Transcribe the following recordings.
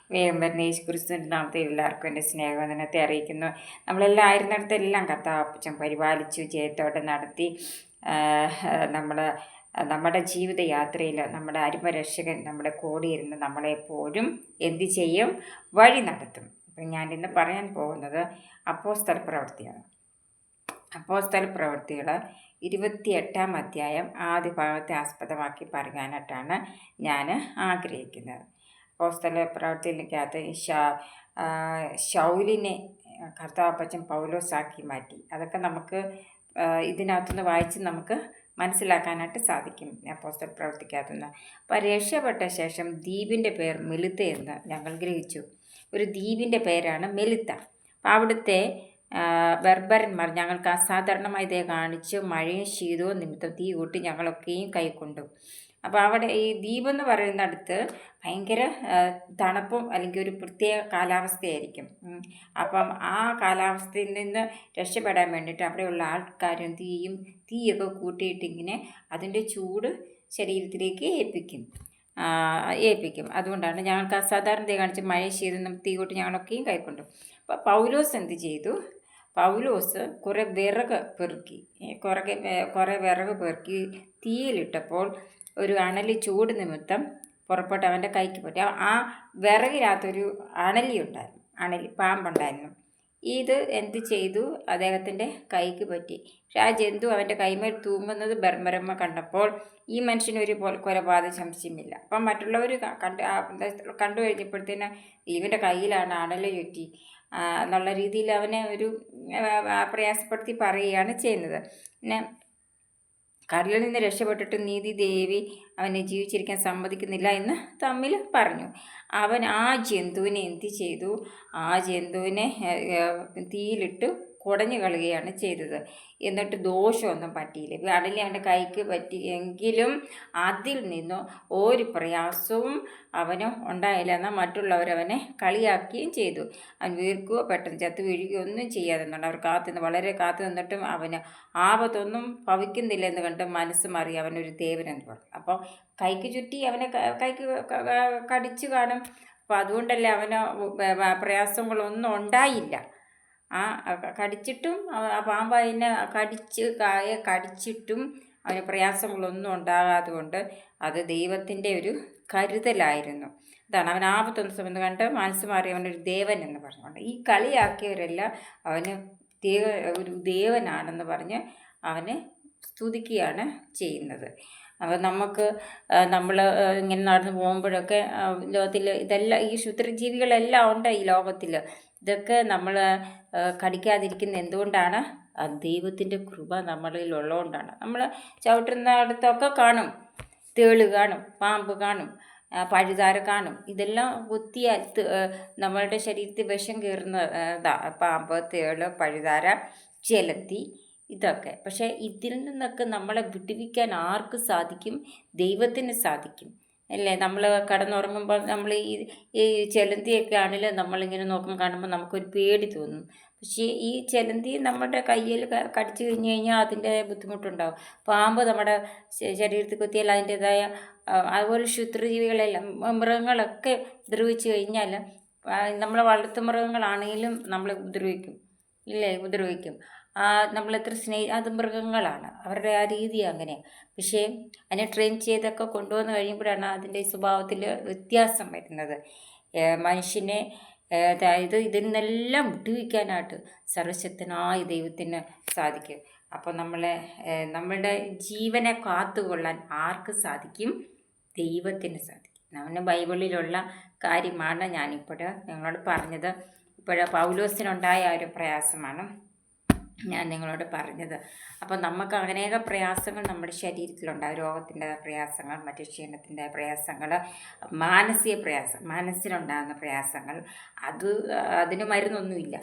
വേഗം വരുന്ന യേശു ക്രിസ്തുവിൻ്റെ നാമത്തിൽ എല്ലാവർക്കും എൻ്റെ സ്നേഹവന്ദനത്തെ അറിയിക്കുന്നു. നമ്മളെല്ലാം ആയിരുന്നിടത്തെല്ലാം കർത്താവ് പരിപാലിച്ചു, ജയത്തോടെ നടത്തി. നമ്മുടെ ജീവിതയാത്രയിൽ നമ്മുടെ അരുമരക്ഷകൻ നമ്മുടെ കൂടെ ഇരുന്ന് നമ്മളെപ്പോഴും എന്തു ചെയ്യും? വഴി നടത്തും. അപ്പം ഞാനിന്ന് പറയാൻ പോകുന്നത് അപ്പോസ്തല പ്രവൃത്തിയാണ്. അപ്പോസ്തല പ്രവൃത്തികൾ 28-ാം അധ്യായം ആദ്യ ഭാഗത്തെ ആസ്പദമാക്കി പറയാനായിട്ടാണ് ഞാൻ ആഗ്രഹിക്കുന്നത്. അപ്പോസ്തല പ്രവൃത്തിയിലേക്കകത്ത് ശൗലിനെ കർത്താവപ്പച്ചൻ പൗലോസാക്കി മാറ്റി. അതൊക്കെ നമുക്ക് ഇതിനകത്തുനിന്ന് വായിച്ച് നമുക്ക് മനസ്സിലാക്കാനായിട്ട് സാധിക്കും. അപ്പോസ്തല പ്രവൃത്തിക്കകത്തുനിന്ന് അപ്പോൾ രക്ഷപ്പെട്ട ശേഷം ദ്വീപിൻ്റെ പേർ മെലിത്ത എന്ന് ഞങ്ങൾ ഗ്രഹിച്ചു. ഒരു ദ്വീപിൻ്റെ പേരാണ് മെലിത്ത. അപ്പോൾ അവിടുത്തെ ബർബരന്മാർ ഞങ്ങൾക്ക് അസാധാരണമായി ഇതേ കാണിച്ച് മഴയും ശീതവും നിമിത്തം തീ കൂട്ടി ഞങ്ങളൊക്കെയും കൈക്കൊണ്ടു. അപ്പോൾ അവിടെ ഈ ദ്വീപെന്ന് പറയുന്നിടത്ത് ഭയങ്കര തണുപ്പും അല്ലെങ്കിൽ ഒരു പ്രത്യേക കാലാവസ്ഥയായിരിക്കും. അപ്പം ആ കാലാവസ്ഥയിൽ നിന്ന് രക്ഷപ്പെടാൻ വേണ്ടിയിട്ട് അവിടെയുള്ള ആൾക്കാരും തീയൊക്കെ കൂട്ടിയിട്ടിങ്ങനെ അതിൻ്റെ ചൂട് ശരീരത്തിലേക്ക് ഏൽപ്പിക്കും. അതുകൊണ്ടാണ് ഞങ്ങൾക്ക് അസാധാരണത കാണിച്ച് മഴ ശീതം തീ കൂട്ടി ഞങ്ങളൊക്കെയും കൈക്കൊണ്ടു. അപ്പോൾ പൗലോസ് എന്ത് ചെയ്തു? പൗലോസ് കുറേ വിറക് പെറുക്കി തീയിലിട്ടപ്പോൾ ഒരു അണലി ചൂട് നിമിത്തം പുറപ്പെട്ട് അവൻ്റെ കൈക്ക് പറ്റി. ആ വിറകിനകത്തൊരു പാമ്പുണ്ടായിരുന്നു. ഇത് എന്ത് ചെയ്തു? അദ്ദേഹത്തിൻ്റെ കൈക്ക് പറ്റി. പക്ഷെ ആ ജന്തു അവൻ്റെ കൈമേൽ തൂങ്ങുന്നത് ബർബരന്മാർ കണ്ടപ്പോൾ ഈ മനുഷ്യനൊരു കൊലപാതക സംശയമില്ല. അപ്പം മറ്റുള്ളവർ കണ്ടു കഴിഞ്ഞപ്പോഴത്തേന് ഇവൻ്റെ കയ്യിലാണ് അണല ചുറ്റി എന്നുള്ള രീതിയിൽ അവനെ ഒരു പ്രയാസപ്പെടുത്തി പറയുകയാണ് ചെയ്യുന്നത്. പിന്നെ കടലിൽ നിന്ന് രക്ഷപ്പെട്ടിട്ട് നീതി ദേവി അവനെ ജീവിച്ചിരിക്കാൻ സമ്മതിക്കുന്നില്ല എന്ന് തമ്മിൽ പറഞ്ഞു. അവൻ ആ ജന്തുവിനെ എന്ത് ചെയ്തു? ആ ജന്തുവിനെ തീയിലിട്ട് കുടഞ്ഞു കളയുകയാണ് ചെയ്തത്. എന്നിട്ട് ദോഷമൊന്നും പറ്റിയില്ല. അടലി അവൻ്റെ കൈക്ക് പറ്റിയെങ്കിലും അതിൽ നിന്നും ഒരു പ്രയാസവും അവന് ഉണ്ടായില്ല. എന്നാൽ മറ്റുള്ളവരവനെ കളിയാക്കുകയും ചെയ്തു. അവൻ വീർക്കുകയോ പെട്ടെന്ന് ചത്തു വീഴുകയോ ഒന്നും ചെയ്യാതെ അവർ വളരെ കാത്തു നിന്നിട്ടും അവന് ആപത്തൊന്നും ഭവിക്കുന്നില്ലെന്ന് കണ്ട് മനസ്സ് മാറി അവനൊരു ദേവനെന്ന് പറഞ്ഞു. അപ്പോൾ കൈക്ക് ചുറ്റി അവനെ കൈക്ക് കടിച്ചു കാണും. അപ്പോൾ അതുകൊണ്ടല്ലേ അവന് പ്രയാസങ്ങളൊന്നും ഉണ്ടായില്ല. കടിച്ചിട്ടും ആ പാമ്പ് അതിനെ കടിച്ചിട്ടും അവന് പ്രയാസങ്ങളൊന്നും ഉണ്ടാകാതെ കൊണ്ട് അത് ദൈവത്തിൻ്റെ ഒരു കരുതലായിരുന്നു. അതാണ് അവൻ ആപത്തൊന്നും സമയത്ത് കണ്ട് മനസ്സ് മാറി അവനൊരു ദേവൻ എന്ന് പറഞ്ഞുകൊണ്ട് ഈ കളിയാക്കിയവരെല്ലാം അവന് ഒരു ദേവനാണെന്ന് പറഞ്ഞ് അവനെ സ്തുതിക്കുകയാണ് ചെയ്യുന്നത്. അപ്പോൾ നമ്മൾ ഇങ്ങനെ നടന്നു പോകുമ്പോഴൊക്കെ ലോകത്തിൽ ഇതെല്ലാം ഈ ക്ഷുദ്രജീവികളെല്ലാം ഉണ്ട് ഈ ലോകത്തിൽ. ഇതൊക്കെ നമ്മൾ കടിക്കാതിരിക്കുന്ന എന്തുകൊണ്ടാണ്? ദൈവത്തിൻ്റെ കൃപ നമ്മളിൽ ഉള്ളതുകൊണ്ടാണ്. നമ്മൾ ചവിട്ടുന്നിടത്തൊക്കെ കാണും, തേള് കാണും, പാമ്പ് കാണും, പഴുതാര കാണും. ഇതെല്ലാം കുത്തിയാൽ നമ്മളുടെ ശരീരത്തിൽ വിഷം കയറുന്നതാ പാമ്പ്, തേള്, പഴുതാര, ചെലത്തി ഇതൊക്കെ. പക്ഷേ ഇതിൽ നിന്നൊക്കെ നമ്മളെ വിടുവിക്കാൻ ആർക്ക് സാധിക്കും? ദൈവത്തിന് സാധിക്കും അല്ലേ? നമ്മൾ കിടന്നുറങ്ങുമ്പോൾ നമ്മൾ ഈ ചെലന്തിയൊക്കെ ആണെങ്കിലും നമ്മളിങ്ങനെ കാണുമ്പോൾ നമുക്കൊരു പേടി തോന്നും. പക്ഷേ ഈ ചെലന്തി നമ്മുടെ കയ്യിൽ കടിച്ചു കഴിഞ്ഞ് കഴിഞ്ഞാൽ അതിൻ്റെ ബുദ്ധിമുട്ടുണ്ടാകും. പാമ്പ് നമ്മുടെ ശരീരത്തിൽ കുത്തിയാൽ അതിൻ്റേതായ അതുപോലെ ക്ഷുദ്രജീവികളെല്ലാം മൃഗങ്ങളൊക്കെ ഉപദ്രവിച്ചു കഴിഞ്ഞാൽ നമ്മളെ വളർത്തുമൃഗങ്ങളാണെങ്കിലും നമ്മളെ ഉപദ്രവിക്കും. നമ്മളെത്ര അത് മൃഗങ്ങളാണ്, അവരുടെ ആ രീതി അങ്ങനെയാണ്. പക്ഷേ അതിനെ ട്രെയിൻ ചെയ്തൊക്കെ കൊണ്ടുവന്ന് കഴിയുമ്പോഴാണ് അതിൻ്റെ സ്വഭാവത്തിൽ വ്യത്യാസം വരുന്നത്. മനുഷ്യനെ അതായത് ഇതിൽ നിന്നെല്ലാം വിട്ടുവയ്ക്കാനായിട്ട് സർവശക്തനായ ദൈവത്തിന് സാധിക്കും. അപ്പോൾ നമ്മളുടെ ജീവനെ കാത്തുകൊള്ളാൻ ആർക്ക് സാധിക്കും? ദൈവത്തിന് സാധിക്കും. നമ്മുടെ ബൈബിളിലുള്ള കാര്യമാണ് ഞാനിപ്പോൾ നിങ്ങളോട് പറഞ്ഞത്. പൗലോസിനുണ്ടായ ഒരു പ്രയാസമാണ് ഞാൻ നിങ്ങളോട് പറഞ്ഞത്. അപ്പോൾ നമുക്ക് അനേക പ്രയാസങ്ങൾ നമ്മുടെ ശരീരത്തിലുണ്ടാകും. രോഗത്തിൻ്റെ പ്രയാസങ്ങൾ, മറ്റു ക്ഷീണത്തിൻ്റെ പ്രയാസങ്ങൾ, മനസ്സിനുണ്ടാകുന്ന പ്രയാസങ്ങൾ. അതിന് മരുന്നൊന്നുമില്ല.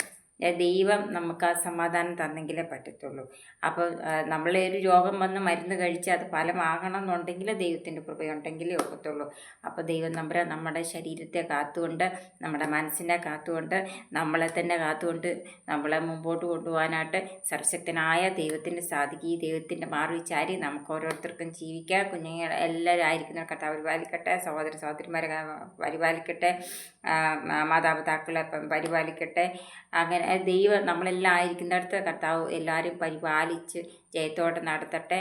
ദൈവം നമുക്ക് ആ സമാധാനം തന്നെങ്കിലേ പറ്റത്തുള്ളൂ. അപ്പോൾ നമ്മളെ ഒരു രോഗം വന്ന് മരുന്ന് കഴിച്ച് അത് ഫലമാകണം എന്നുണ്ടെങ്കിൽ ദൈവത്തിൻ്റെ കൃപയുണ്ടെങ്കിലേ ഒക്കത്തുള്ളൂ. അപ്പോൾ ദൈവം നമ്മുടെ ശരീരത്തെ കാത്തുകൊണ്ട്, നമ്മുടെ മനസ്സിനെ കാത്തുകൊണ്ട്, നമ്മളെ തന്നെ കാത്തുകൊണ്ട് നമ്മളെ മുമ്പോട്ട് കൊണ്ടുപോകാനായിട്ട് സർവശക്തനായ ദൈവത്തിന് സാധിക്കും. ഈ ദൈവത്തിൻ്റെ മാറി ചാരി നമുക്ക് ഓരോരുത്തർക്കും ജീവിക്കാം. കുഞ്ഞുങ്ങൾ എല്ലാവരും ആയിരിക്കുന്ന കർത്താവ് പരിപാലിക്കട്ടെ, സഹോദര സഹോദരിമാരെ പരിപാലിക്കട്ടെ, മാതാപിതാക്കളെ പരിപാലിക്കട്ടെ. അങ്ങനെ ദൈവം നമ്മളെല്ലാം ആയിരിക്കുന്നിടത്ത് കർത്താവ് എല്ലാവരും പരിപാലിച്ച് ജയത്തോടെ നടത്തട്ടെ.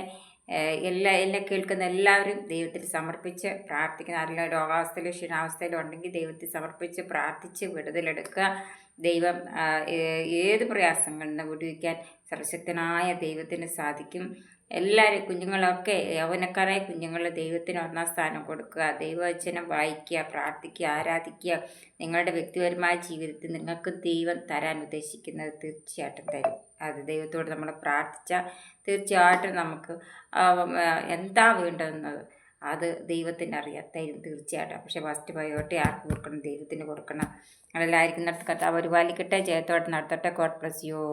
എന്നെ കേൾക്കുന്ന എല്ലാവരും ദൈവത്തിൽ സമർപ്പിച്ച് പ്രാർത്ഥിക്കുന്ന, ആരെല്ലാം രോഗാവസ്ഥയിലോ ക്ഷീണാവസ്ഥയിലോ ഉണ്ടെങ്കിൽ ദൈവത്തിൽ സമർപ്പിച്ച് പ്രാർത്ഥിച്ച് വിടുതലെടുക്കുക. ദൈവം ഏത് പ്രയാസങ്ങളിൽ നിന്ന് വിടുവിക്കാൻ സർവശക്തനായ ദൈവത്തിന് സാധിക്കും. എല്ലാവരും കുഞ്ഞുങ്ങളൊക്കെ യൗവനക്കാരായ കുഞ്ഞുങ്ങൾ ദൈവത്തിന് ഒന്നാം സ്ഥാനം കൊടുക്കുക. ദൈവവചനം വായിക്കുക, പ്രാർത്ഥിക്കുക, ആരാധിക്കുക. നിങ്ങളുടെ വ്യക്തിപരമായ ജീവിതത്തിൽ നിങ്ങൾക്ക് ദൈവം തരാൻ ഉദ്ദേശിക്കുന്നത് തീർച്ചയായിട്ടും തരും. അത് ദൈവത്തോട് നമ്മൾ പ്രാർത്ഥിച്ചാൽ തീർച്ചയായിട്ടും നമുക്ക് എന്താ വേണ്ടതെന്നത് അത് ദൈവത്തിന് അറിയാം, തരും തീർച്ചയായിട്ടും. പക്ഷേ ഫസ്റ്റ് പ്രയോറിറ്റി ആർക്ക് കൊടുക്കണം? ദൈവത്തിന് കൊടുക്കണം. അതെല്ലായിരിക്കുന്നിടത്ത് കർത്താവ് പരിപാലിക്കട്ടെ, ജയത്തോടെ നടത്തട്ടെ. God bless you.